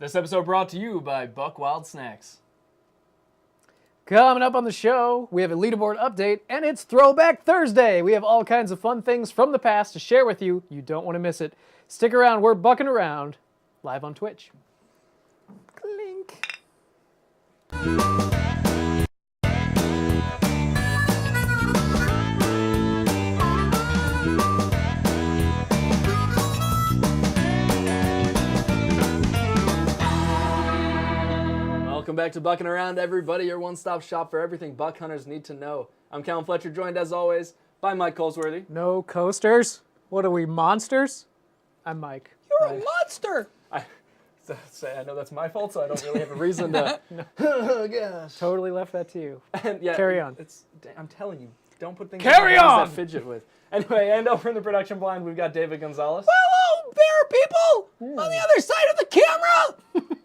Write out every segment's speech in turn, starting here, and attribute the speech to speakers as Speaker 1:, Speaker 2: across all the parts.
Speaker 1: This episode brought to you by Buck Wild Snacks.
Speaker 2: Coming up on the show, we have a leaderboard update, and it's Throwback Thursday. We have all kinds of fun things from the past to share with you. You don't want to miss it. Stick around. We're Buckin Around, live on Twitch. Clink.
Speaker 1: Welcome back to Buckin Around, everybody, your one-stop shop for everything buck hunters need to know. I'm Callum Fletcher, joined as always by Mike Colesworthy.
Speaker 2: No coasters. What are we, monsters? I'm Mike.
Speaker 3: You're a monster!
Speaker 1: I know that's my fault, so I don't really have a reason to... Oh, gosh.
Speaker 2: Totally left that to you.
Speaker 1: And yeah,
Speaker 2: Carry on.
Speaker 1: I'm telling you, don't put things
Speaker 2: Carry
Speaker 1: in your hands
Speaker 2: on!
Speaker 1: that fidget with. Anyway, and over in the production blind, we've got David Gonzalez.
Speaker 3: Hello, bear people! On the other side of the camera!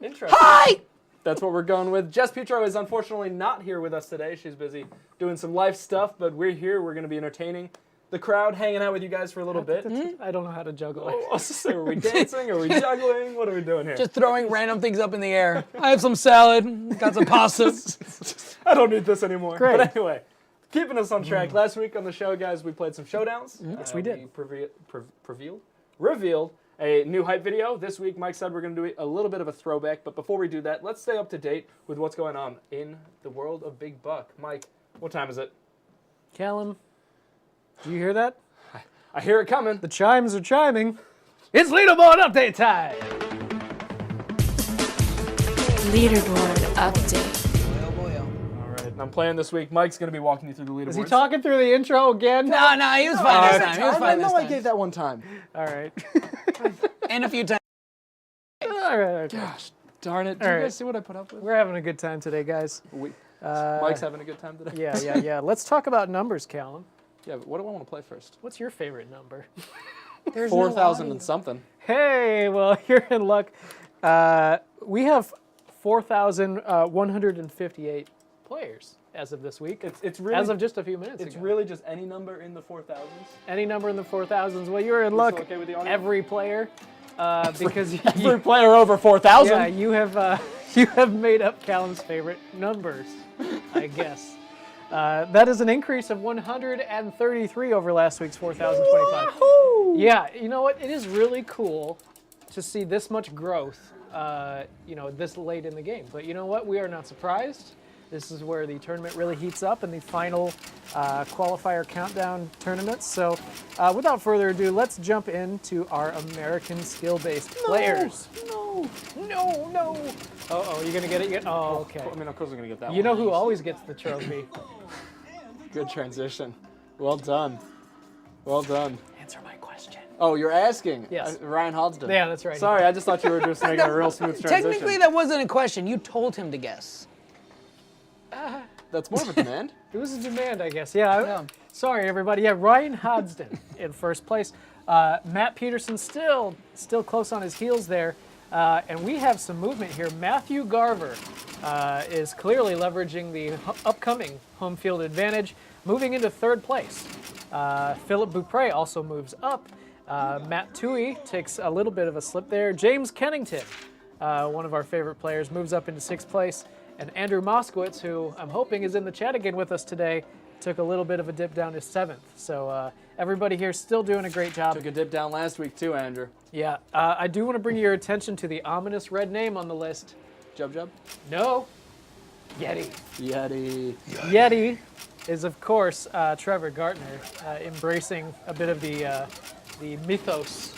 Speaker 1: Interesting.
Speaker 3: Hi!
Speaker 1: That's what we're going with. Jess Petro is unfortunately not here with us today. She's busy doing some life stuff, but we're here. We're going to be entertaining the crowd, hanging out with you guys for a little bit.
Speaker 2: I don't know how to juggle it.
Speaker 1: I was to say, are we dancing? Are we juggling? What are we doing here?
Speaker 3: Just throwing random things up in the air. I have some salad, got some pasta.
Speaker 1: I don't need this anymore.
Speaker 2: Great.
Speaker 1: But anyway, keeping us on track. Last week on the show, guys, we played some showdowns.
Speaker 2: Yes, we did.
Speaker 1: We revealed a new hype video. This week, Mike said we're going to do a little bit of a throwback. But before we do that, let's stay up to date with what's going on in the world of Big Buck. Mike, what time is it?
Speaker 2: Callum, do you hear that?
Speaker 1: I hear it coming.
Speaker 2: The chimes are chiming. It's leaderboard update time!
Speaker 4: Leaderboard update.
Speaker 3: Oh boy,
Speaker 1: All right, and I'm playing this week. Mike's going to be walking you through the leaderboards.
Speaker 2: Is he talking through the intro again?
Speaker 3: No, he was fine this time. He was
Speaker 1: I
Speaker 3: fine
Speaker 1: know
Speaker 3: this
Speaker 1: I
Speaker 3: time.
Speaker 1: gave that one time.
Speaker 2: All right.
Speaker 3: And a few times.
Speaker 2: All right.
Speaker 1: Gosh, darn it. Do
Speaker 2: All
Speaker 1: you
Speaker 2: right.
Speaker 1: guys see what I put up with?
Speaker 2: We're having a good time today, guys.
Speaker 1: Mike's having a good time today.
Speaker 2: Yeah. Let's talk about numbers, Callum.
Speaker 1: Yeah, but what do I want to play first?
Speaker 2: What's your favorite number?
Speaker 3: There's
Speaker 1: 4,000 and something.
Speaker 2: Hey, well, you're in luck. We have 4,158 players as of this week.
Speaker 1: It's really
Speaker 2: as of just a few minutes
Speaker 1: It's
Speaker 2: ago.
Speaker 1: really just any number in the 4,000s.
Speaker 2: Any number in the 4,000s. Well, you're in luck.
Speaker 1: okay with the audio?
Speaker 2: Every player, because
Speaker 1: Every player over 4,000.
Speaker 2: yeah, you have made up Callum's favorite numbers, I guess. That is an increase of 133 over last week's 4,025. Yeah, you know what? It is really cool to see this much growth, this late in the game. But you know what? We are not surprised. This is where the tournament really heats up in the final qualifier countdown tournaments. So without further ado, let's jump into our American skill-based players.
Speaker 1: No.
Speaker 2: Oh, you're going to get it yet? Oh, okay.
Speaker 1: I mean, of course we're going to get that
Speaker 2: You
Speaker 1: one.
Speaker 2: know who always gets the trophy?
Speaker 1: Good transition. Well done. Well done.
Speaker 2: Answer my question.
Speaker 1: Oh, you're asking?
Speaker 2: Yes.
Speaker 1: Ryan Hodsden.
Speaker 2: Yeah, that's right.
Speaker 1: Sorry, I just thought you were just making a real smooth transition.
Speaker 3: Technically, that wasn't a question. You told him to guess.
Speaker 1: That's more of a demand.
Speaker 2: It was a demand, I guess. Yeah. Sorry, everybody. Yeah, Ryan Hodsden in first place. Matt Peterson still close on his heels there. And we have some movement here. Matthew Garver is clearly leveraging the upcoming home field advantage, moving into third place. Philip Beaupre also moves up. Matt Tui takes a little bit of a slip there. James Kennington, one of our favorite players, moves up into sixth place. And Andrew Moskowitz, who I'm hoping is in the chat again with us today, took a little bit of a dip down to seventh. So everybody here still doing a great job.
Speaker 1: Took a dip down last week too, Andrew.
Speaker 2: Yeah, I do want to bring your attention to the ominous red name on the list.
Speaker 1: Jub?
Speaker 2: No, Yeti.
Speaker 1: Yeti.
Speaker 2: Yeti is, of course, Trevor Gartner, embracing a bit of the mythos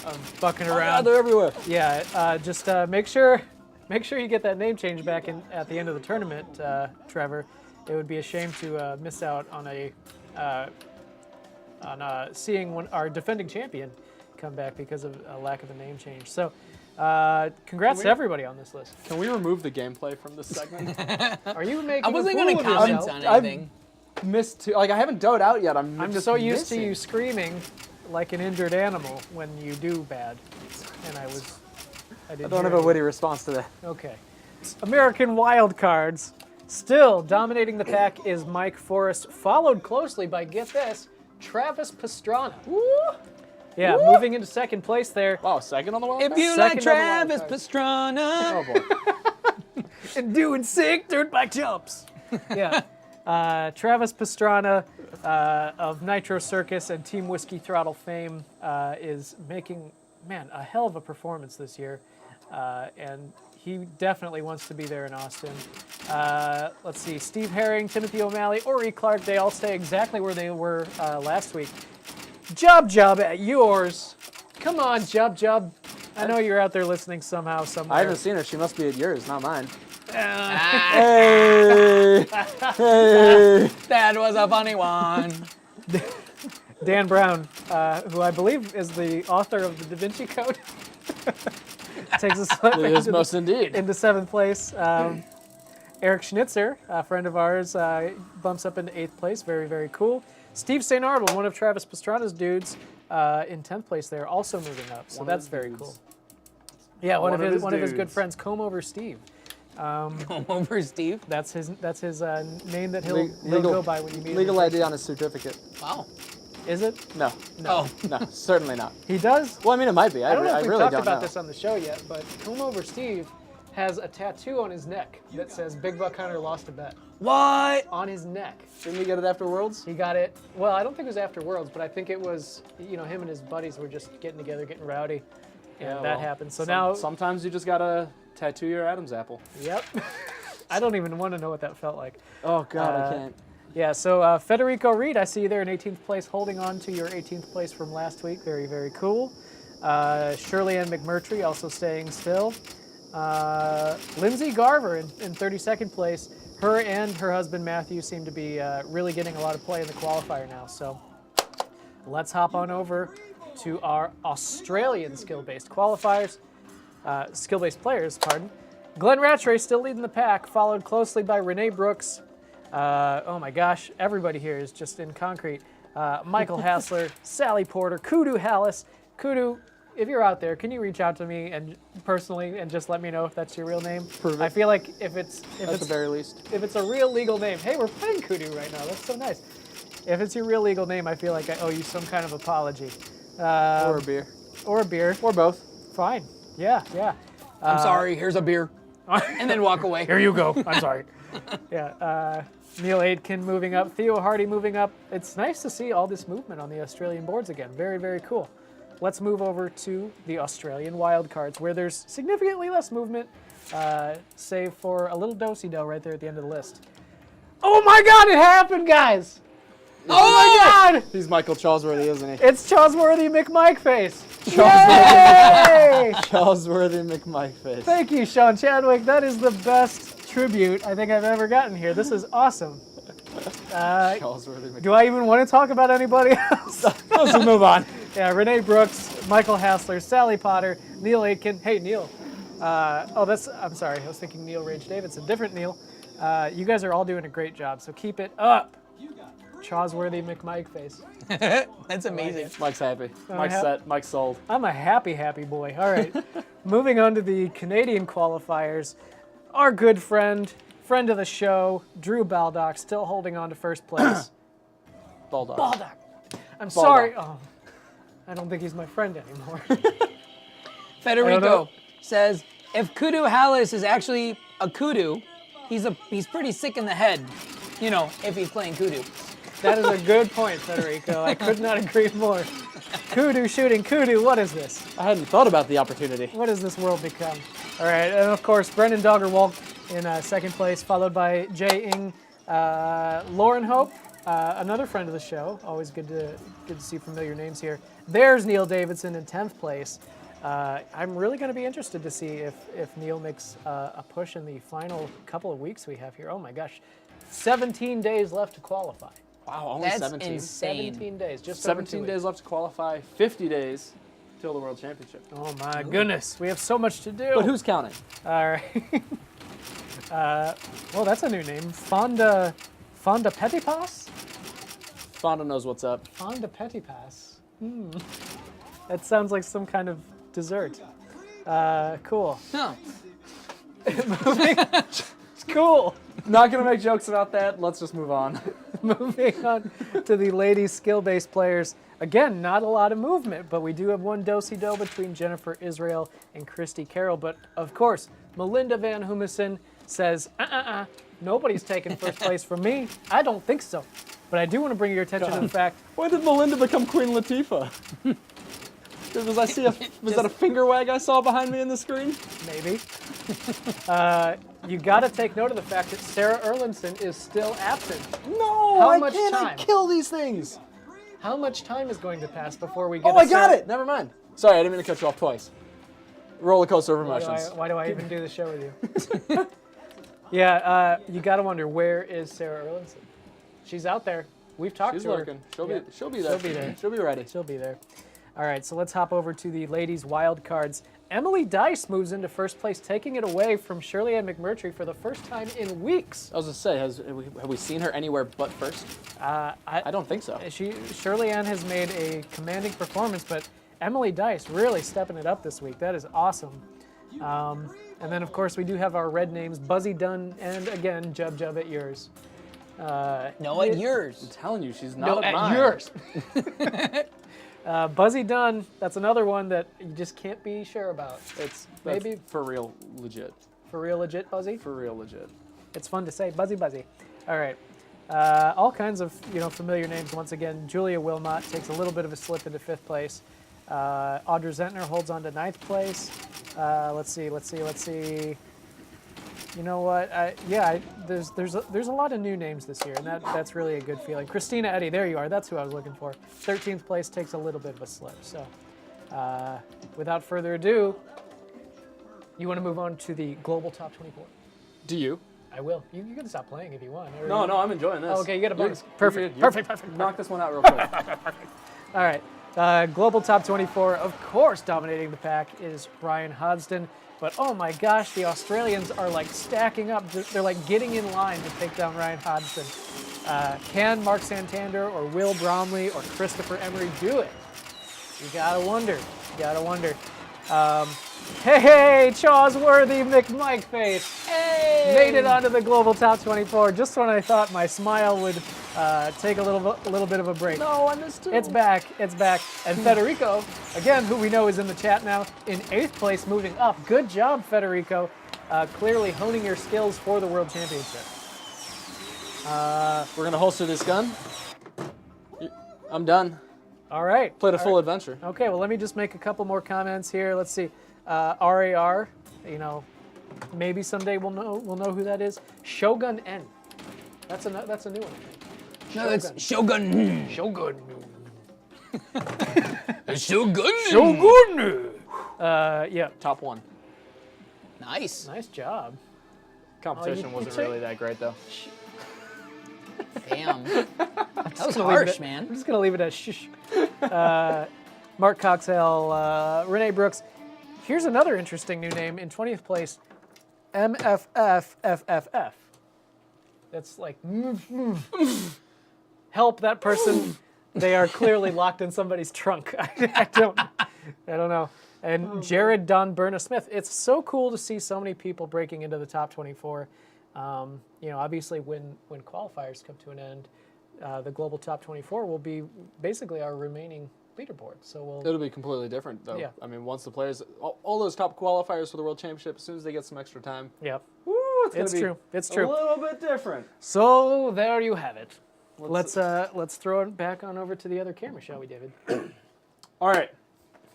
Speaker 2: of Buckin Around.
Speaker 1: Yeah, they're everywhere.
Speaker 2: Yeah, just make sure you get that name change back at the end of the tournament, Trevor. It would be a shame to miss out on seeing our defending champion come back because of a lack of a name change. So, congrats to everybody on this list.
Speaker 1: Can we remove the gameplay from this segment?
Speaker 2: Are you making?
Speaker 3: I wasn't
Speaker 2: going
Speaker 3: going
Speaker 2: to
Speaker 3: to comment on anything.
Speaker 1: Missed two. Like I haven't dode out yet. I'm just
Speaker 2: so used
Speaker 1: missing.
Speaker 2: to you screaming like an injured animal when you do bad, and I didn't
Speaker 1: don't
Speaker 2: hear
Speaker 1: have a
Speaker 2: you.
Speaker 1: witty response to that.
Speaker 2: Okay. American wildcards. Still dominating the pack is Mike Forrest, followed closely by, get this, Travis Pastrana. Yeah, moving into second place there.
Speaker 1: Wow, second on the wild
Speaker 3: If
Speaker 1: card?
Speaker 3: you
Speaker 2: Second
Speaker 3: like
Speaker 2: on the
Speaker 3: Travis
Speaker 2: wild card.
Speaker 3: Pastrana.
Speaker 1: Oh, boy.
Speaker 2: And doing sick dirt bike jumps. Yeah. Travis Pastrana of Nitro Circus and Team Whiskey Throttle fame is making, man, a hell of a performance this year. And he definitely wants to be there in Austin. Let's see, Steve Herring, Timothy O'Malley, Ori Clark, they all stay exactly where they were last week. Job at yours. Come on, Job. I know you're out there listening somehow, somewhere.
Speaker 1: I haven't seen her. She must be at yours, not mine.
Speaker 3: Hey. That was a funny one.
Speaker 2: Dan Brown, who I believe is the author of the Da Vinci Code, takes us
Speaker 1: It is most indeed.
Speaker 2: into seventh place. Eric Schnitzer, a friend of ours, bumps up into eighth place. Very, very cool. Steve St. Arnold, one of Travis Pastrana's dudes, in 10th place there, also moving up. So that's very cool. Yeah, one of his good
Speaker 1: dudes.
Speaker 2: friends, Comb Over Steve.
Speaker 3: Come over, Steve.
Speaker 2: That's his name that he'll go by when you meet him.
Speaker 1: Legal ID on his certificate.
Speaker 3: Wow.
Speaker 2: Is it?
Speaker 1: No.
Speaker 3: Oh.
Speaker 1: No, certainly not.
Speaker 2: He does?
Speaker 1: Well, I mean, it might be.
Speaker 2: I don't know if we've
Speaker 1: really
Speaker 2: talked
Speaker 1: don't
Speaker 2: about
Speaker 1: know.
Speaker 2: this on the show yet, but Comb Over Steve has a tattoo on his neck that says Big Buck Hunter lost a bet.
Speaker 3: What?
Speaker 2: On his neck.
Speaker 1: Didn't you get it after Worlds?
Speaker 2: He got it, well, I don't think it was after Worlds, but I think it was, him and his buddies were just getting together, getting rowdy, and that happened. So now,
Speaker 1: Sometimes you just gotta tattoo your Adam's apple.
Speaker 2: yep. I don't even want to know what that felt like.
Speaker 1: Oh, God, I can't.
Speaker 2: Yeah, so Federico Reed, I see you there in 18th place, holding on to your 18th place from last week. Very, very cool. Shirley Ann McMurtry also staying still. Lindsay Garver in 32nd place. Her and her husband Matthew seem to be really getting a lot of play in the qualifier now. So let's hop on over to our Australian skill-based qualifiers, skill-based players, pardon. Glenn Rattray still leading the pack, followed closely by Renee Brooks. Oh my gosh, everybody here is just in concrete. Michael Hassler, Sally Porter, Kudu Hallis. Kudu, if you're out there, can you reach out to me and personally and just let me know if that's your real name?
Speaker 1: Prove it.
Speaker 2: I feel like if it's
Speaker 1: At the very least.
Speaker 2: if it's a real legal name, hey, we're playing Kudu right now. That's so nice. If it's your real legal name, I feel like I owe you some kind of apology.
Speaker 1: Or a beer.
Speaker 2: Or a beer.
Speaker 1: Or both.
Speaker 2: Fine. Yeah.
Speaker 3: I'm sorry. Here's a beer. And then walk away.
Speaker 2: Here you go. I'm sorry. Yeah. Neil Aitken moving up. Theo Hardy moving up. It's nice to see all this movement on the Australian boards again. Very, very cool. Let's move over to the Australian wildcards, where there's significantly less movement, save for a little do-si-do right there at the end of the list. Oh my God, it happened, guys! Oh my God!
Speaker 1: He's Michael Charlesworthy, isn't he?
Speaker 2: It's Charlesworthy McMikeface. Yay!
Speaker 1: Charlesworthy McMikeface.
Speaker 2: Thank you, Sean Chadwick. That is the best tribute I think I've ever gotten here. This is awesome.
Speaker 1: Charlesworthy McMikeface.
Speaker 2: Do I even want to talk about anybody else?
Speaker 1: Let's just move on.
Speaker 2: Yeah, Renee Brooks, Michael Hassler, Sally Potter, Neil Aitken. Hey, Neil. I'm sorry. I was thinking Neil Rage Davidson. Different Neil. You guys are all doing a great job, so keep it up. Charlesworthy McMikeface.
Speaker 3: That's amazing.
Speaker 1: Mike's happy.
Speaker 2: Oh,
Speaker 1: Mike's
Speaker 2: yeah.
Speaker 1: set. Mike's sold.
Speaker 2: I'm a happy boy. All right. Moving on to the Canadian qualifiers. Our good friend of the show, Drew Baldock, still holding on to first place.
Speaker 1: Bulldog.
Speaker 2: Baldock. I'm sorry. Oh, I don't think he's my friend anymore.
Speaker 3: Federico says, if Kudu Hallis is actually a kudu, he's pretty sick in the head. You know, if he's playing kudu.
Speaker 2: That is a good point, Federico. I could not agree more. Kudu shooting kudu. What is this?
Speaker 1: I hadn't thought about the opportunity.
Speaker 2: What has this world become? All right, and of course, Brendan Doggerwalk in second place, followed by Jay Ing, Lauren Hope, another friend of the show. Always good to see familiar names here. There's Neil Davidson in 10th place. I'm really going to be interested to see if Neil makes a push in the final couple of weeks we have here. Oh my gosh, 17 days left to qualify.
Speaker 1: Wow, only
Speaker 3: That's
Speaker 1: 17.
Speaker 3: insane.
Speaker 2: 17 days, just
Speaker 1: 17
Speaker 2: over 2
Speaker 1: days
Speaker 2: weeks.
Speaker 1: left to qualify. 50 days till the World Championship.
Speaker 2: Oh my goodness, we have so much to do.
Speaker 1: But who's counting?
Speaker 2: All right. Well, that's a new name. Fonda Petipas?
Speaker 1: Fonda knows what's up.
Speaker 2: Fonda Petipas. That sounds like some kind of dessert. Cool.
Speaker 3: Huh.
Speaker 2: It's cool.
Speaker 1: Not going to make jokes about that. Let's just move on.
Speaker 2: Moving on to the ladies skill-based players. Again, not a lot of movement, but we do have one do-si-do between Jennifer Israel and Christy Carroll. But, of course, Melinda Van Humissen says, nobody's taking first place from me. I don't think so. But I do want to bring your attention to the fact...
Speaker 1: When did Melinda become Queen Latifah? Was that a finger wag I saw behind me in the screen?
Speaker 2: Maybe. You got to take note of the fact that Sarah Erlandson is still absent.
Speaker 1: No,
Speaker 2: How
Speaker 1: why
Speaker 2: much
Speaker 1: can't I
Speaker 2: time?
Speaker 1: kill these things?
Speaker 2: How much time is going to pass before we get
Speaker 1: Oh, I got it. Never mind. Sorry, I didn't mean to cut you off twice. Roller coaster of emotions.
Speaker 2: Why do I even do the show with you? Yeah, you got to wonder, where is Sarah Erlandson? She's out there. We've talked
Speaker 1: She's
Speaker 2: to her.
Speaker 1: lurking. She'll be there.
Speaker 2: She'll be there.
Speaker 1: She'll be ready.
Speaker 2: She'll be there. All right, so let's hop over to the ladies' wild cards. Emily Dice moves into first place, taking it away from Shirley Ann McMurtry for the first time in weeks.
Speaker 1: I was going to say, have we seen her anywhere but first? I don't think so.
Speaker 2: Shirley Ann has made a commanding performance, but Emily Dice really stepping it up this week. That is awesome. And then, of course, we do have our red names, Buzzy Dunn and, again, Jub Jub at yours.
Speaker 3: No, at yours.
Speaker 1: I'm telling you, she's not at mine.
Speaker 2: yours. Buzzy Dunn, that's another one that you just can't be sure about.
Speaker 1: That's
Speaker 2: Maybe
Speaker 1: for real legit.
Speaker 2: for real legit, Buzzy.
Speaker 1: For real legit.
Speaker 2: It's fun to say, Buzzy Buzzy. All right. All kinds of familiar names once again. Julia Wilmot takes a little bit of a slip into 5th place. Audra Zentner holds on to 9th place. Let's see. You know what? There's a lot of new names this year, and that's really a good feeling. Christina Eddy, there you are. That's who I was looking for. 13th place takes a little bit of a slip. So, without further ado, you want to move on to the global top 24?
Speaker 1: Do you?
Speaker 2: I will. You can stop playing if you want.
Speaker 1: No, I'm enjoying this.
Speaker 2: Oh, okay, you get a bonus.
Speaker 1: Perfect.
Speaker 2: Perfect.
Speaker 1: Knock this one out real quick.
Speaker 2: All right. Global top 24, of course, dominating the pack is Ryan Hodgson. But oh my gosh, the Australians are like stacking up. They're like getting in line to take down Ryan Hodgson. Can Mark Santander or Will Bromley or Christopher Emery do it? You gotta wonder. Hey, Chawsworthy McMike Face.
Speaker 3: Hey!
Speaker 2: Made it onto the global top 24 just when I thought my smile would take a little bit of a break.
Speaker 1: No, I missed it.
Speaker 2: It's back. And Federico, again, who we know is in the chat now, in 8th place, moving up. Good job, Federico. Clearly honing your skills for the World Championship.
Speaker 1: We're going to holster this gun. I'm done.
Speaker 2: All right.
Speaker 1: Played a full adventure.
Speaker 2: Okay, well, let me just make a couple more comments here. Let's see. RAR, maybe someday we'll know who that is. Shogun N. That's a new one.
Speaker 3: No, it's Shogun.
Speaker 2: Shogun.
Speaker 3: Shogun.
Speaker 2: Yeah.
Speaker 1: Top 1.
Speaker 3: Nice.
Speaker 2: Nice job.
Speaker 1: Competition wasn't really that great, though.
Speaker 3: Damn. That was harsh, man.
Speaker 2: I'm just going to leave it as shh. Mark Coxell, Renee Brooks. Here's another interesting new name in 20th place, MFFFFF. That's like, help that person. They are clearly locked in somebody's trunk. I don't know. And Jared Don Berna Smith. It's so cool to see so many people breaking into the top 24. Obviously when qualifiers come to an end, the global top 24 will be basically our remaining leaderboard. So
Speaker 1: it'll be completely different, though.
Speaker 2: Yeah.
Speaker 1: I mean, once the players, all those top qualifiers for the World Championship, as soon as they get some extra time,
Speaker 2: Yep.
Speaker 1: woo, it's
Speaker 2: true. It's true.
Speaker 1: A little bit different.
Speaker 2: So there you have it. Let's throw it back on over to the other camera, shall we, David?
Speaker 1: All right.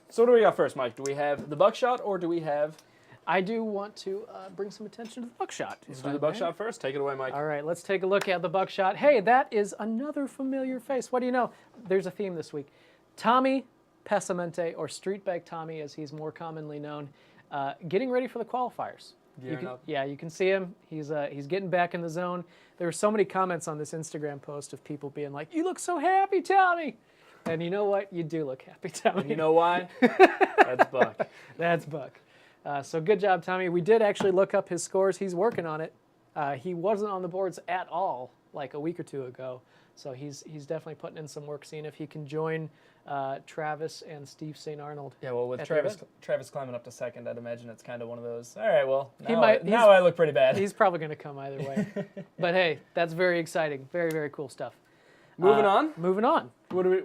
Speaker 1: So what do we got first, Mike? Do we have the buckshot or do we have?
Speaker 2: I do want to bring some attention to the buckshot.
Speaker 1: Let's do the buckshot first. Take it away, Mike.
Speaker 2: All right, let's take a look at the buckshot. Hey, that is another familiar face. What do you know? There's a theme this week. Tommy Pesamente, or Streetbag Tommy, as he's more commonly known, getting ready for the qualifiers. You can see him. He's getting back in the zone. There were so many comments on this Instagram post of people being like, "You look so happy, Tommy." And you know what? You do look happy, Tommy.
Speaker 1: And you know why? That's Buck.
Speaker 2: That's Buck. So good job, Tommy. We did actually look up his scores. He's working on it. He wasn't on the boards at all like a week or two ago. So he's definitely putting in some work, seeing if he can join Travis and Steve St. Arnold.
Speaker 1: Yeah, well, with
Speaker 2: at the
Speaker 1: Travis climbing up to second, I'd imagine it's kind of one of those. All right, well,
Speaker 2: He
Speaker 1: now I look pretty bad.
Speaker 2: He's probably going to come either way. But hey, that's very exciting. Very, very cool stuff.
Speaker 1: Moving on.
Speaker 2: Moving on.
Speaker 1: What are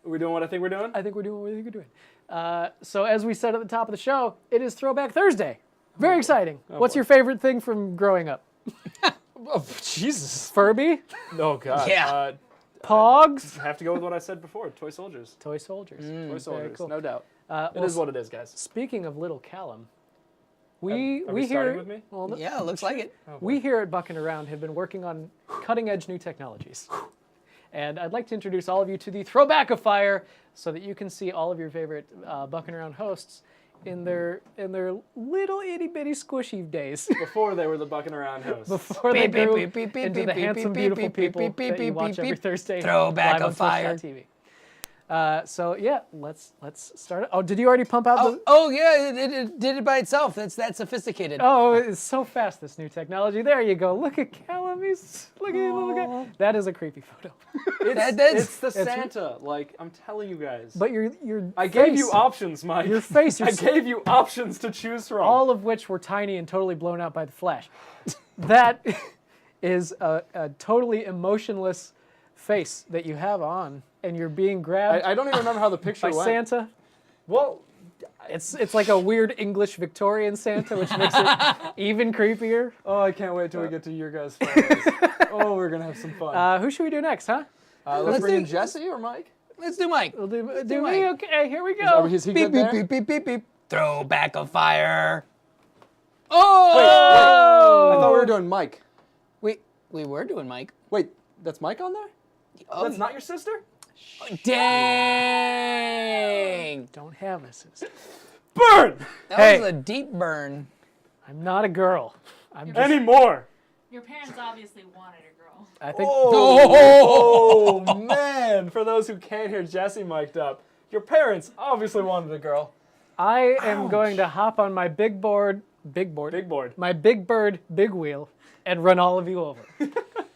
Speaker 1: we doing what I think we're doing?
Speaker 2: I think we're doing what we think we're doing. So as we said at the top of the show, it is Throwback Thursday. Very exciting. What's
Speaker 1: boy.
Speaker 2: your favorite thing from growing up?
Speaker 1: Oh, Jesus.
Speaker 2: Furby?
Speaker 1: Oh, God.
Speaker 3: Yeah.
Speaker 2: Pogs?
Speaker 1: Have to go with what I said before. Toy soldiers.
Speaker 2: Toy soldiers.
Speaker 1: Toy soldiers,
Speaker 2: cool.
Speaker 1: no doubt.
Speaker 2: Well,
Speaker 1: It is what it is, guys.
Speaker 2: Speaking of little Callum,
Speaker 1: Are
Speaker 2: we
Speaker 1: we
Speaker 2: here
Speaker 1: starting with me?
Speaker 2: well,
Speaker 3: Yeah, looks like it.
Speaker 2: we here at Buckin Around have been working on cutting-edge new technologies. And I'd like to introduce all of you to the Throwbackifier so that you can see all of your favorite Buckin Around hosts in their little itty-bitty squishy days
Speaker 1: Before they were the Buckin Around hosts.
Speaker 2: before they grew into the handsome, beautiful people that you watch every Thursday live on
Speaker 3: Throwbackifier.
Speaker 2: Twitch.tv. So yeah, let's start it. Oh, did you already pump out the...
Speaker 3: Oh yeah, it did it by itself. That's that sophisticated.
Speaker 2: Oh, it's so fast, this new technology. There you go. Look at Callum. Look at him, little guy. That is a creepy photo.
Speaker 1: It's the Santa. Like, I'm telling you guys.
Speaker 2: But your
Speaker 1: I
Speaker 2: face,
Speaker 1: gave you options, Mike.
Speaker 2: your face,
Speaker 1: I gave you options to choose from.
Speaker 2: all of which were tiny and totally blown out by the flash. That is a totally emotionless face that you have on, and you're being grabbed
Speaker 1: I don't even remember how the picture
Speaker 2: by
Speaker 1: went.
Speaker 2: Santa.
Speaker 1: Well,
Speaker 2: It's like a weird English Victorian Santa, which makes it even creepier.
Speaker 1: oh, I can't wait till we get to your guys' photos. Oh, we're gonna have some fun.
Speaker 2: Who should we do next, huh?
Speaker 1: Let's
Speaker 3: let's
Speaker 1: bring in
Speaker 3: do-
Speaker 1: Jesse or Mike.
Speaker 3: Let's do Mike.
Speaker 2: We'll do
Speaker 3: do
Speaker 2: me?
Speaker 3: Mike.
Speaker 2: Okay, here we go.
Speaker 1: Is he
Speaker 3: Beep
Speaker 1: good
Speaker 3: beep
Speaker 1: there?
Speaker 3: beep beep beep beep. Throwbackifier.
Speaker 1: I
Speaker 3: Oh!
Speaker 1: thought we were doing Mike.
Speaker 3: we were doing Mike.
Speaker 1: Wait, that's Mike on there?
Speaker 3: Oh,
Speaker 1: That's not your sister?
Speaker 3: dang!
Speaker 2: Don't have a sister.
Speaker 1: Burn!
Speaker 3: That
Speaker 2: Hey.
Speaker 3: was a deep burn.
Speaker 2: I'm not a girl. I'm just,
Speaker 1: Anymore.
Speaker 5: Your parents obviously wanted a girl.
Speaker 2: I think
Speaker 1: Oh, man. For those who can't hear Jesse mic'd up, your parents obviously wanted a girl.
Speaker 2: I am going to hop on my big board,
Speaker 1: Big board.
Speaker 2: my big bird, big wheel, and run all of you over.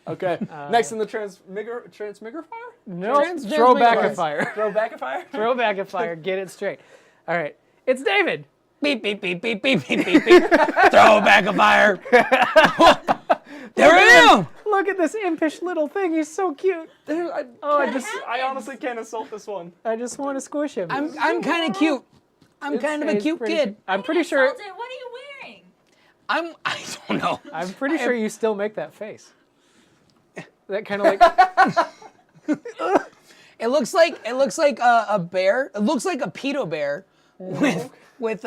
Speaker 1: Okay. Next in the transmigrifier?
Speaker 2: No,
Speaker 3: Transmigrifier.
Speaker 2: Throwbackifier.
Speaker 1: Throwbackifier?
Speaker 2: Throwbackifier. Get it straight. All right, it's David.
Speaker 3: Beep beep beep beep beep beep beep beep. Throwbackifier. There I am.
Speaker 2: Look at this impish little thing. He's so cute.
Speaker 1: I honestly can't assault this one.
Speaker 2: I just want to squish him.
Speaker 3: I'm kind of cute. I'm kind of a
Speaker 2: He's
Speaker 3: cute
Speaker 2: pretty
Speaker 3: kid.
Speaker 2: I'm pretty sure.
Speaker 5: What are you wearing?
Speaker 3: I don't know.
Speaker 2: I'm pretty sure you still make that face. That kind of like.
Speaker 3: It looks like a bear. It looks like a pedo bear with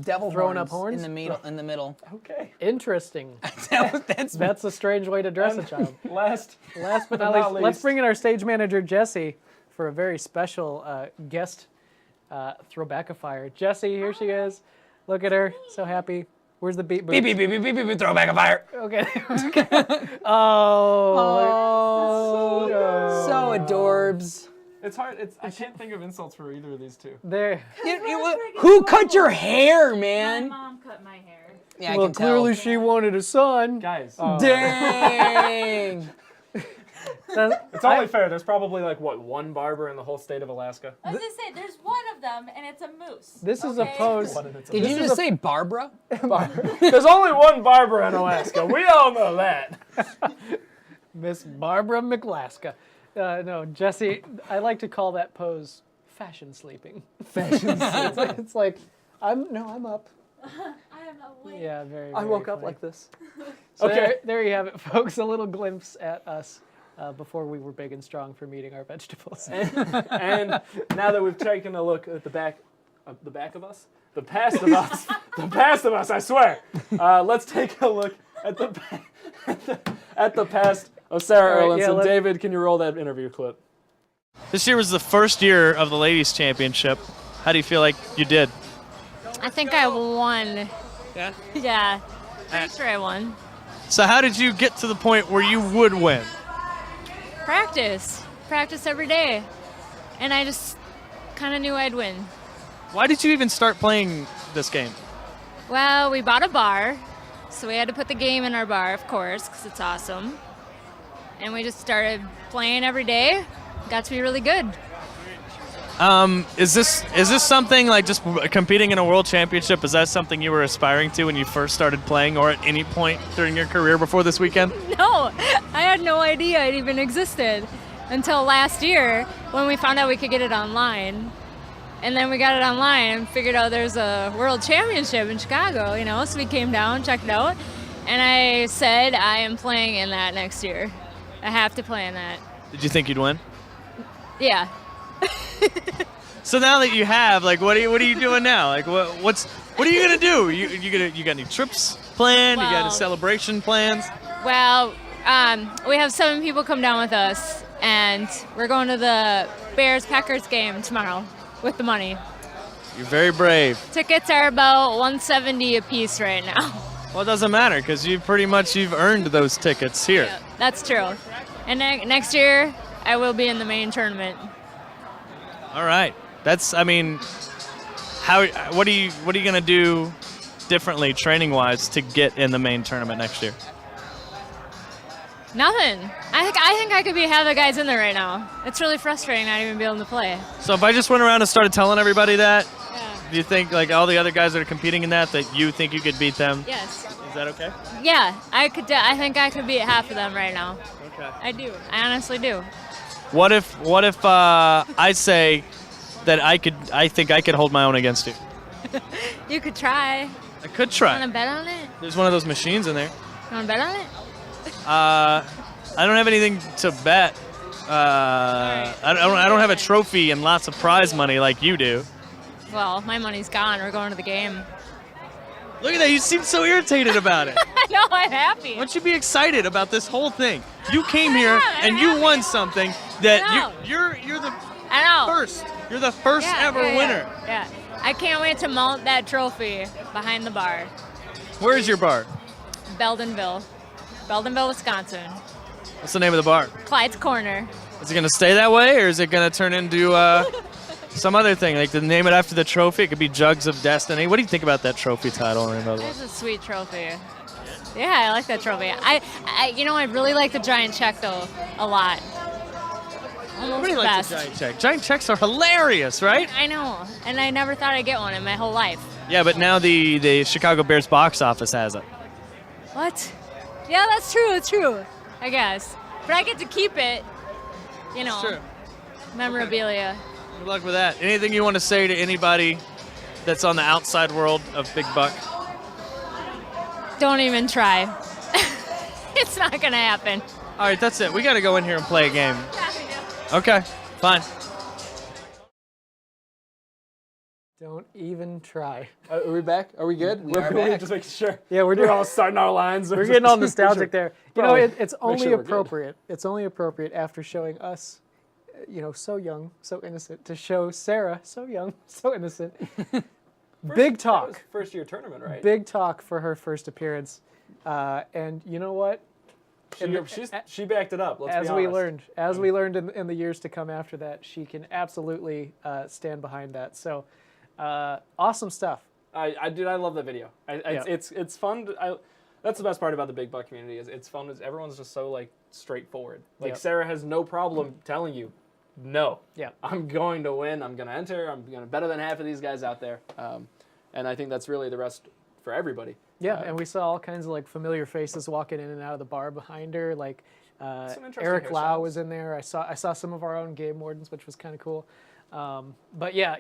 Speaker 3: devil
Speaker 2: Throwing
Speaker 3: horns
Speaker 2: up horns?
Speaker 3: in the middle.
Speaker 1: Okay.
Speaker 2: Interesting.
Speaker 3: That's
Speaker 2: That's a strange way to dress a child.
Speaker 1: Last
Speaker 2: Last but not least, let's bring in our stage manager, Jesse, for a very special guest Throwbackifier. Jesse, here she is. Look at her, so happy. Where's the beat boots?
Speaker 3: beep beep beep beep beep beep. Throwbackifier.
Speaker 2: Okay. Oh.
Speaker 3: So adorbs.
Speaker 1: It's hard. I can't think of insults for either of these two.
Speaker 2: There.
Speaker 3: Who cut your hair,
Speaker 5: My
Speaker 3: man?
Speaker 5: mom cut my hair.
Speaker 3: Yeah, I
Speaker 2: Well,
Speaker 3: can tell.
Speaker 2: clearly she wanted a son.
Speaker 1: Guys,
Speaker 3: Dang.
Speaker 1: it's only fair. There's probably like, what, one barber in the whole state of Alaska?
Speaker 5: I was gonna say, there's one of them, and it's a moose.
Speaker 2: This is a
Speaker 5: okay?
Speaker 2: pose.
Speaker 3: Did you just say Barbara?
Speaker 1: There's only one barber in Alaska. We all know that.
Speaker 2: Miss Barbara McLaska. No, Jesse, I like to call that pose fashion sleeping. Fashion sleeping. It's like, I'm up.
Speaker 5: I am awake.
Speaker 2: Yeah, very,
Speaker 1: I
Speaker 2: very
Speaker 1: woke up
Speaker 2: funny.
Speaker 1: like this.
Speaker 2: So
Speaker 1: Okay.
Speaker 2: there you have it, folks. A little glimpse at us before we were big and strong from eating our vegetables.
Speaker 1: And now that we've taken a look at the back of us, the past of us, the past of us, I swear. Let's take a look at the past of Sarah
Speaker 2: All right,
Speaker 1: Erlin.
Speaker 2: yeah,
Speaker 1: So
Speaker 2: let's-
Speaker 1: David, can you roll that interview clip?
Speaker 6: This year was the first year of the ladies' championship. How do you feel like you did?
Speaker 7: I think I won.
Speaker 6: Yeah.
Speaker 7: Yeah, pretty sure I won.
Speaker 6: So how did you get to the point where you would win?
Speaker 7: Practice every day. And I just kind of knew I'd win.
Speaker 6: Why did you even start playing this game?
Speaker 7: Well, we bought a bar So we had to put the game in our bar, of course, because it's awesome. And we just started playing every day. Got to be really good.
Speaker 6: Is this something like just competing in a world championship? Is that something you were aspiring to when you first started playing, or at any point during your career before this weekend?
Speaker 7: No, I had no idea it even existed until last year when we found out we could get it online. And then we got it online and figured out there's a world championship in Chicago, you know, so we came down, checked it out, and I said I am playing in that next year. I have to play in that.
Speaker 6: Did you think you'd win?
Speaker 7: Yeah.
Speaker 6: So now that you have, like, what are you doing now? Like, what are you gonna do? You got any trips planned? You got any
Speaker 7: Well-
Speaker 6: celebration plans?
Speaker 7: Well, we have 7 people come down with us, and we're going to the Bears-Packers game tomorrow with the money.
Speaker 6: You're very brave.
Speaker 7: Tickets are about $170 a piece right now.
Speaker 6: Well, it doesn't matter because you've earned those tickets here.
Speaker 7: Yeah, that's true. And next year, I will be in the main tournament.
Speaker 6: All right. What are you gonna do differently training-wise to get in the main tournament next year?
Speaker 7: Nothing. I think I could have the guys in there right now. It's really frustrating not even being able to play.
Speaker 6: So if I just went around and started telling everybody that,
Speaker 7: Yeah.
Speaker 6: do you think like all the other guys that are competing in that you think you could beat them?
Speaker 7: Yes.
Speaker 6: Is that okay?
Speaker 7: Yeah, I could. I think I could beat half of them right now.
Speaker 6: Okay.
Speaker 7: I do. I honestly do.
Speaker 6: What if I say that I think I could hold my own against you?
Speaker 7: You could try.
Speaker 6: I could
Speaker 7: Want
Speaker 6: try.
Speaker 7: to bet on it?
Speaker 6: There's one of those machines in there.
Speaker 7: You want to bet on it?
Speaker 6: I don't have anything to bet. I don't have a trophy and lots of prize money like you do.
Speaker 7: Well, my money's gone. We're going to the game.
Speaker 6: Look at that. You seem so irritated about it.
Speaker 7: I know. I'm happy.
Speaker 6: Why don't you be excited about this whole thing? You came here
Speaker 7: I'm
Speaker 6: and you
Speaker 7: happy.
Speaker 6: won something that
Speaker 7: I know.
Speaker 6: you're the
Speaker 7: I know.
Speaker 6: first. You're the first ever winner.
Speaker 7: Yeah. I can't wait to mount that trophy behind the bar.
Speaker 6: Where's your bar?
Speaker 7: Beldenville, Wisconsin.
Speaker 6: What's the name of the bar?
Speaker 7: Clyde's Corner.
Speaker 6: Is it gonna stay that way, or is it gonna turn into some other thing? Like to name it after the trophy, it could be Jugs of Destiny. What do you think about that trophy title?
Speaker 7: It's a sweet trophy. Yeah, I like that trophy. I really like the giant check though a lot. Almost
Speaker 6: Everybody
Speaker 7: the
Speaker 6: likes
Speaker 7: best.
Speaker 6: a giant check. Giant checks are hilarious, right?
Speaker 7: I know, and I never thought I'd get one in my whole life.
Speaker 6: Yeah, but now the Chicago Bears box office has it.
Speaker 7: What? Yeah, that's true. It's true. I guess, but I get to keep it. You know,
Speaker 6: Sure.
Speaker 7: memorabilia.
Speaker 6: Good luck with that. Anything you want to say to anybody that's on the outside world of Big Buck?
Speaker 7: Don't even try. It's not gonna happen.
Speaker 6: All right, that's it. We got to go in here and play a game. Okay, fine.
Speaker 2: Don't even try.
Speaker 1: Are we back? Are we good?
Speaker 3: We are back.
Speaker 1: Just making sure.
Speaker 2: Yeah,
Speaker 1: We're all starting our lines.
Speaker 2: We're getting all nostalgic there. You know,
Speaker 1: Probably
Speaker 2: it's
Speaker 1: make
Speaker 2: only
Speaker 1: sure we're good.
Speaker 2: appropriate. It's only appropriate after showing us, so young, so innocent, to show Sarah, so young, so innocent. Big talk.
Speaker 1: First year tournament, right?
Speaker 2: Big talk for her first appearance. And you know what?
Speaker 1: She backed it up. Let's be honest.
Speaker 2: As we learned in the years to come after that, she can absolutely stand behind that. So, awesome stuff.
Speaker 1: I love that video.
Speaker 2: Yeah.
Speaker 1: It's fun. That's the best part about the Big Buck community is it's fun. Everyone's just so like straightforward. Like
Speaker 2: Yep.
Speaker 1: Sarah has no problem telling you, no.
Speaker 2: Yeah.
Speaker 1: I'm going to win. I'm going to enter. I'm going to better than half of these guys out there. And I think that's really the rest for everybody.
Speaker 2: Yeah, and we saw all kinds of like familiar faces walking in and out of the bar behind her. Like
Speaker 1: Some interesting
Speaker 2: Eric Lau
Speaker 1: hairstyles.
Speaker 2: was in there. I saw some of our own game wardens, which was kind of cool. But yeah,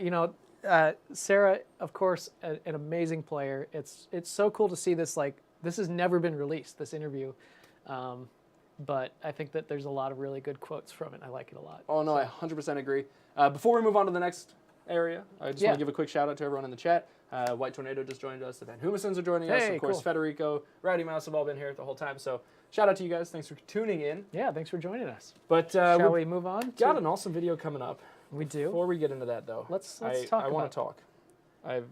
Speaker 2: Sarah, of course, an amazing player. It's so cool to see this. Like this has never been released. This interview. But I think that there's a lot of really good quotes from it. I like it a lot.
Speaker 1: Oh, no, I 100% agree. Before we move on to the next area, I just want to give a quick shout out to everyone in the chat. White Tornado just joined us. The Van Humisons are joining us.
Speaker 2: Hey,
Speaker 1: Of course,
Speaker 2: cool.
Speaker 1: Federico, Rowdy Mouse have all been here the whole time. So shout out to you guys. Thanks for tuning in.
Speaker 2: Yeah, thanks for joining us.
Speaker 1: But
Speaker 2: Shall
Speaker 1: we've
Speaker 2: we move on?
Speaker 1: got an awesome video coming up.
Speaker 2: We do.
Speaker 1: Before we get into that, though,
Speaker 2: Let's
Speaker 1: I
Speaker 2: talk
Speaker 1: want
Speaker 2: about
Speaker 1: to talk. I've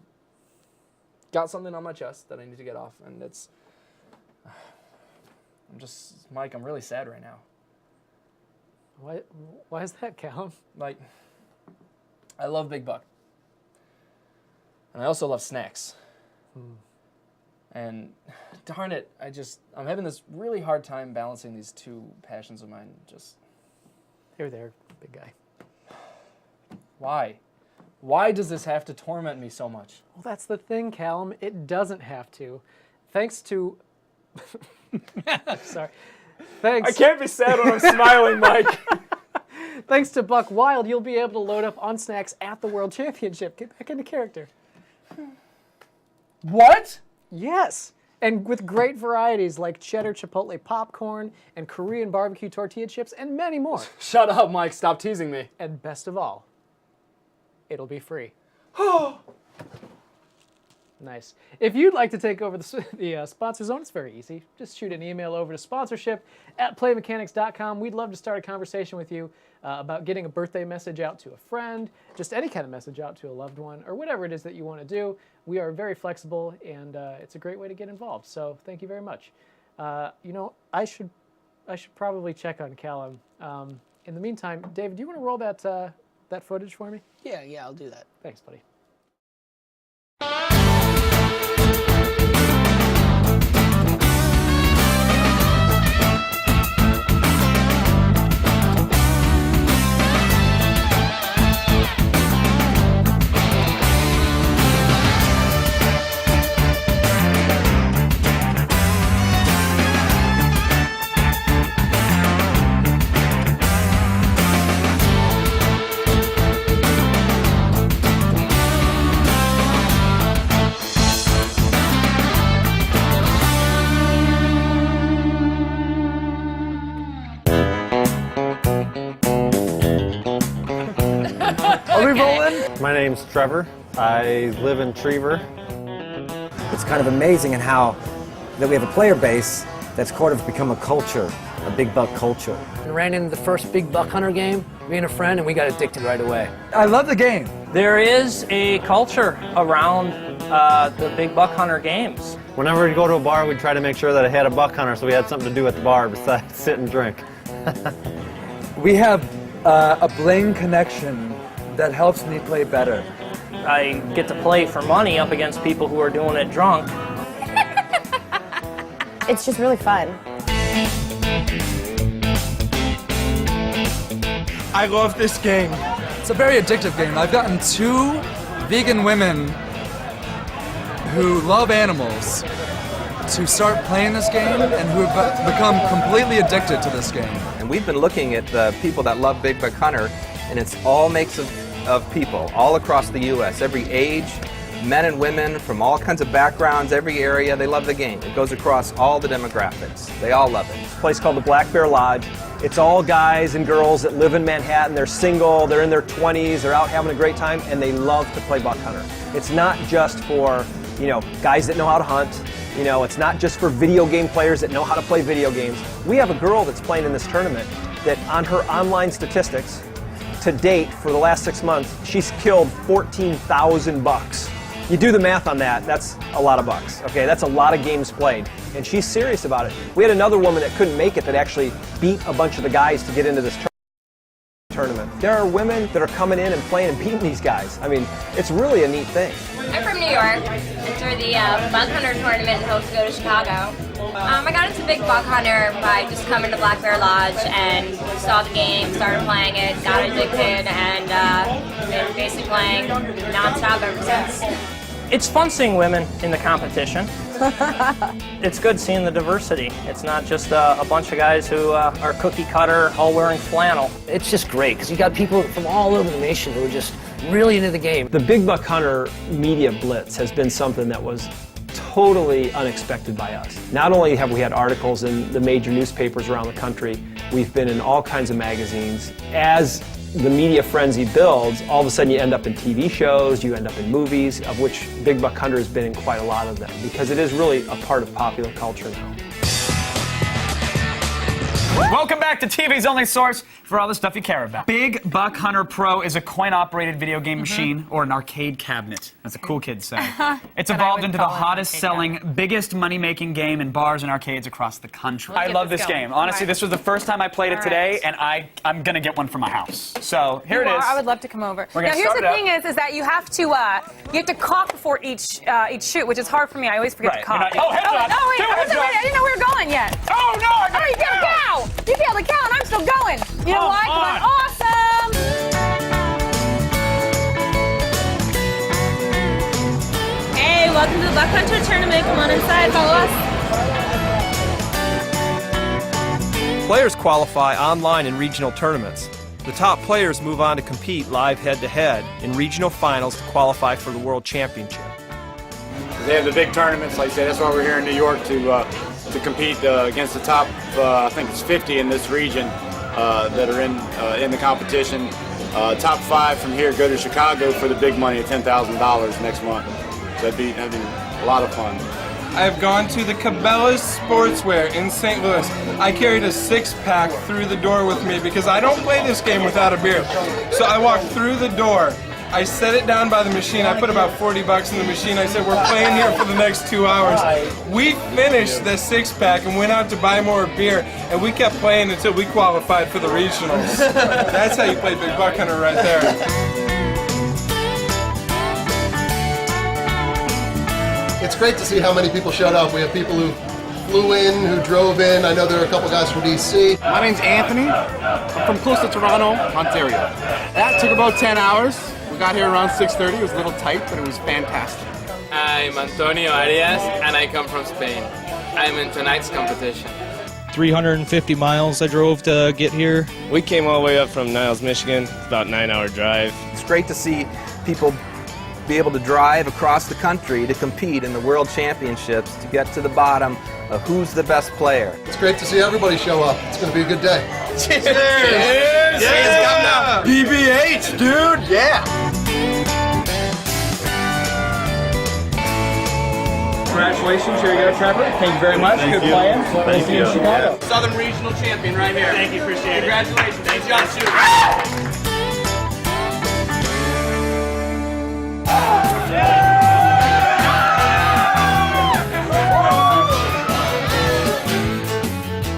Speaker 1: got something on my chest that I need to get off, and it's... Mike, I'm really sad right now.
Speaker 2: Why is that, Cal?
Speaker 1: Like, I love Big Buck. And I also love snacks. And darn it, I'm having this really hard time balancing these two passions of mine.
Speaker 2: Here, there, big guy.
Speaker 1: Why? Why does this have to torment me so much?
Speaker 2: Well, that's the thing, Callum. It doesn't have to. Thanks to... Sorry. Thanks.
Speaker 1: I can't be sad when I'm smiling, Mike.
Speaker 2: Thanks to Buck Wild, you'll be able to load up on snacks at the World Championship. Get back into character.
Speaker 1: What?
Speaker 2: Yes. And with great varieties like cheddar chipotle popcorn and Korean barbecue tortilla chips and many more.
Speaker 1: Shut up, Mike. Stop teasing me.
Speaker 2: And best of all, it'll be free. Nice. If you'd like to take over the sponsor zone, it's very easy. Just shoot an email over to sponsorship@playmechanics.com. We'd love to start a conversation with you about getting a birthday message out to a friend, just any kind of message out to a loved one, or whatever it is that you want to do. We are very flexible, and it's a great way to get involved. So thank you very much. You know, I should probably check on Callum. In the meantime, David, do you want to roll that footage for me?
Speaker 3: Yeah, I'll do that.
Speaker 2: Thanks, buddy.
Speaker 8: My name's Trevor. I live in Trevor.
Speaker 9: It's kind of amazing in how that we have a player base that's sort of become a culture, a big buck culture.
Speaker 10: And ran into the first big buck hunter game, me and a friend, and we got addicted right away.
Speaker 11: I love the game.
Speaker 12: There is a culture around the big buck hunter games.
Speaker 8: Whenever we'd go to a bar, we'd try to make sure that I had a buck hunter so we had something to do at the bar besides sit and drink.
Speaker 11: We have a bling connection that helps me play better.
Speaker 12: I get to play for money up against people who are doing it drunk.
Speaker 13: It's just really fun.
Speaker 11: I love this game. It's a very addictive game. I've gotten 2 vegan women who love animals to start playing this game and who have become completely addicted to this game.
Speaker 14: And we've been looking at the people that love Big Buck Hunter, and it's all mix of people all across the U.S., every age, men and women from all kinds of backgrounds, every area. They love the game. It goes across all the demographics. They all love it.
Speaker 15: It's a place called the Black Bear Lodge. It's all guys and girls that live in Manhattan. They're single, they're in their 20s, they're out having a great time, and they love to play buck hunter. It's not just for, you know, guys that know how to hunt. You know, it's not just for video game players that know how to play video games. We have a girl that's playing in this tournament that on her online statistics, to date, for the last 6 months, she's killed 14,000 bucks. You do the math on that, that's a lot of bucks, okay? That's a lot of games played, and she's serious about it. We had another woman that couldn't make it that actually beat a bunch of the guys to get into this tournament. There are women that are coming in and playing and beating these guys. I mean, it's really a neat thing.
Speaker 16: I'm from New York, entered the Buck Hunter tournament and hopes to go to Chicago. I got into Big Buck Hunter by just coming to Black Bear Lodge and saw the game, started playing it, got addicted, and been basically playing non-stop ever since.
Speaker 12: It's fun seeing women in the competition. It's good seeing the diversity. It's not just a bunch of guys who are cookie cutter, all wearing flannel.
Speaker 10: It's just great because you got people from all over the nation who are just really into the game.
Speaker 15: The Big Buck Hunter media blitz has been something that was totally unexpected by us. Not only have we had articles in the major newspapers around the country, we've been in all kinds of magazines. As the media frenzy builds, all of a sudden you end up in TV shows, you end up in movies, of which Big Buck Hunter has been in quite a lot of them, because it is really a part of popular culture now.
Speaker 13: Welcome back to TV's only source for all the stuff you care about. Big Buck Hunter Pro is a coin-operated video game machine, or an arcade cabinet, as the cool kids say. It's evolved into the hottest-selling, biggest money-making game in bars and arcades across the country. I love this game. Honestly, this was the first time I played it today, and I'm gonna get one for my house. So here it is.
Speaker 17: I would love to come over.
Speaker 13: We're
Speaker 17: Now,
Speaker 13: gonna
Speaker 17: here's
Speaker 13: start
Speaker 17: the
Speaker 13: it
Speaker 17: thing: is that you have to cock before each shoot, which is hard for me. I always forget to cock.
Speaker 13: Oh, headshots!
Speaker 17: Oh, wait,
Speaker 13: Two
Speaker 17: I didn't know we were going yet.
Speaker 13: Oh no! I
Speaker 17: you got to cow. You be able to cow, and I'm still going. You know why? 'Cause I'm awesome.
Speaker 18: Hey, welcome to the Buck Hunter Tournament. Come on inside, follow us.
Speaker 19: Players qualify online in regional tournaments. The top players move on to compete live head-to-head in regional finals to qualify for the World Championship.
Speaker 20: They have the big tournaments, like I said. That's why we're here in New York to compete against the top. I think it's 50 in this region that are in the competition. Top 5 from here go to Chicago for the big money of $10,000 next month. So that'd be a lot of fun.
Speaker 21: I've gone to the Cabela's Sportswear in St. Louis. I carried a 6-pack through the door with me because I don't play this game without a beer. So I walked through the door. I set it down by the machine. I put about $40 in the machine. I said, we're playing here for the next 2 hours. We finished the 6-pack and went out to buy more beer, and we kept playing until we qualified for the regionals. That's how you play Big Buck Hunter right there.
Speaker 22: It's great to see how many people showed up. We have people who flew in, who drove in. I know there are a couple guys from DC.
Speaker 23: My name's Anthony. I'm from close to Toronto, Ontario. That took about 10 hours. We got here around 6:30. It was a little tight, but it was fantastic.
Speaker 24: I'm Antonio Arias, and I come from Spain. I'm in tonight's competition.
Speaker 25: 350 miles I drove to get here.
Speaker 26: We came all the way up from Niles, Michigan. It's about a 9-hour drive.
Speaker 14: It's great to see people be able to drive across the country to compete in the World Championships to get to the bottom of who's the best player.
Speaker 22: It's great to see everybody show up. It's going to be a good day.
Speaker 23: Cheers! Cheers! Yeah! BBH, dude! Yeah!
Speaker 13: Congratulations, here you go, Trevor. Thank you very much. Good playing. We'll see you in Chicago.
Speaker 23: Southern Regional Champion right here.
Speaker 24: Thank you, appreciate it.
Speaker 23: Congratulations. Thanks, John Shooter.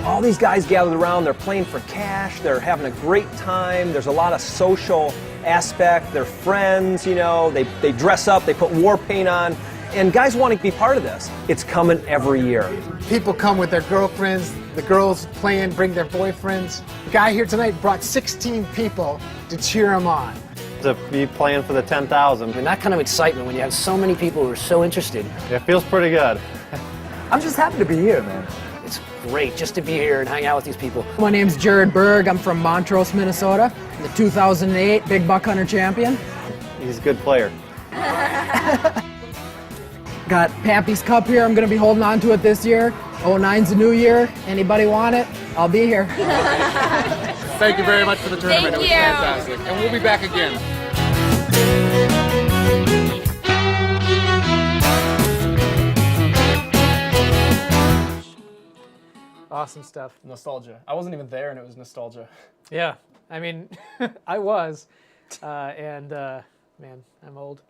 Speaker 15: All these guys gathered around, they're playing for cash, they're having a great time, there's a lot of social aspect, they're friends, you know, they dress up, they put war paint on, and guys want to be part of this. It's coming every year.
Speaker 27: People come with their girlfriends, the girls playing bring their boyfriends. The guy here tonight brought 16 people to cheer him on.
Speaker 8: To be playing for the 10,000.
Speaker 10: And that kind of excitement when you have so many people who are so interested.
Speaker 8: It feels pretty good.
Speaker 10: I'm just happy to be here, man. It's great just to be here and hang out with these people.
Speaker 28: My name's Jared Berg. I'm from Montrose, Minnesota. The 2008 Big Buck Hunter champion.
Speaker 8: He's a good player.
Speaker 28: Got Pappy's Cup here. I'm going to be holding on to it this year. 09's a new year. Anybody want it? I'll be here.
Speaker 23: Thank you very much for the tournament.
Speaker 16: Thank
Speaker 23: It was
Speaker 16: you.
Speaker 23: fantastic. And we'll be back again.
Speaker 2: Awesome stuff.
Speaker 1: Nostalgia. I wasn't even there, and it was nostalgia.
Speaker 2: Yeah, I mean, I was, man, I'm old.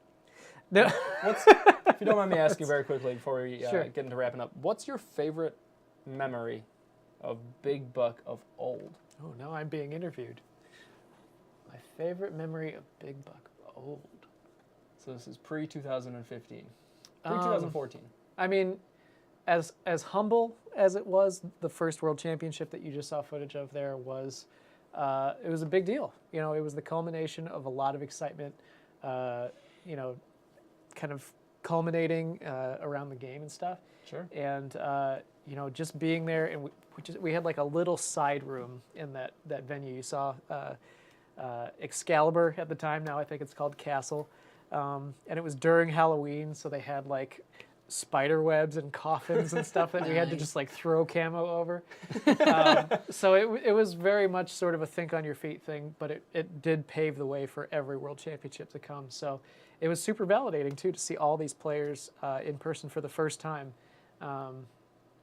Speaker 2: No.
Speaker 1: If you don't mind me asking very quickly before we
Speaker 2: Sure.
Speaker 1: get into wrapping up, what's your favorite memory of Big Buck of old?
Speaker 2: Oh, now I'm being interviewed. My favorite memory of Big Buck of old.
Speaker 1: So this is pre-2015. Pre-2014.
Speaker 2: I mean, as humble as it was, the first World Championship that you just saw footage of there was, it was a big deal. You know, it was the culmination of a lot of excitement, you know, kind of culminating around the game and stuff.
Speaker 1: Sure.
Speaker 2: And, you know, just being there, and we had like a little side room in that venue. You saw Excalibur at the time. Now I think it's called Castle. And it was during Halloween, so they had like spider webs and coffins and stuff that we had to just like throw camo over. So it was very much sort of a think on your feet thing, but it did pave the way for every World Championship to come. So it was super validating too to see all these players in person for the first time.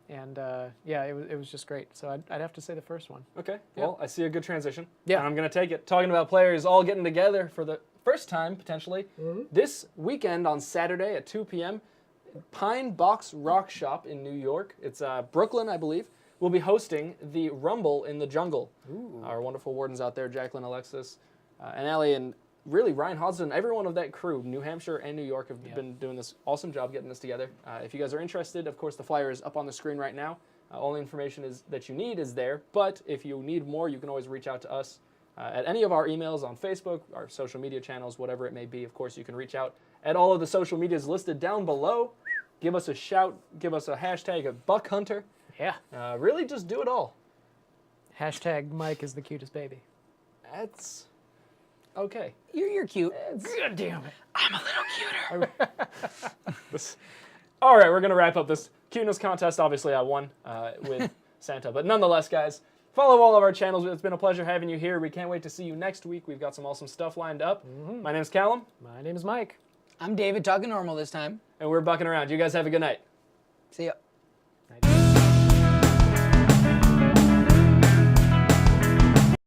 Speaker 2: And yeah, it was just great. So I'd have to say the first one.
Speaker 1: Okay.
Speaker 2: Yeah.
Speaker 1: Well, I see a good transition.
Speaker 2: Yeah.
Speaker 1: And I'm going to take it. Talking about players all getting together for the first time, potentially, this weekend on Saturday at 2 p.m., Pine Box Rock Shop in New York. It's Brooklyn, I believe. We'll be hosting the Rumble in the Jungle. Our wonderful wardens out there, Jacqueline, Alexis, and Allie, and really Ryan Hodgson, everyone of that crew, New Hampshire and New York, have been doing this awesome job getting this together. If you guys are interested, of course, the flyer is up on the screen right now. All the information that you need is there, but if you need more, you can always reach out to us at any of our emails on Facebook, our social media channels, whatever it may be. Of course, you can reach out at all of the social medias listed down below. Give us a shout, give us a hashtag of Buck Hunter.
Speaker 2: Yeah.
Speaker 1: Really just do it all.
Speaker 2: Hashtag Mike is the cutest baby.
Speaker 1: That's okay.
Speaker 10: You're cute.
Speaker 2: God damn it.
Speaker 10: I'm a little cuter.
Speaker 1: All right, we're going to wrap up this cuteness contest. Obviously, I won with Santa. But nonetheless, guys, follow all of our channels. It's been a pleasure having you here. We can't wait to see you next week. We've got some awesome stuff lined up. My name's Callum.
Speaker 2: My name is Mike.
Speaker 10: I'm David, talking normal this time.
Speaker 1: And we're bucking around. You guys have a good night.
Speaker 10: See ya.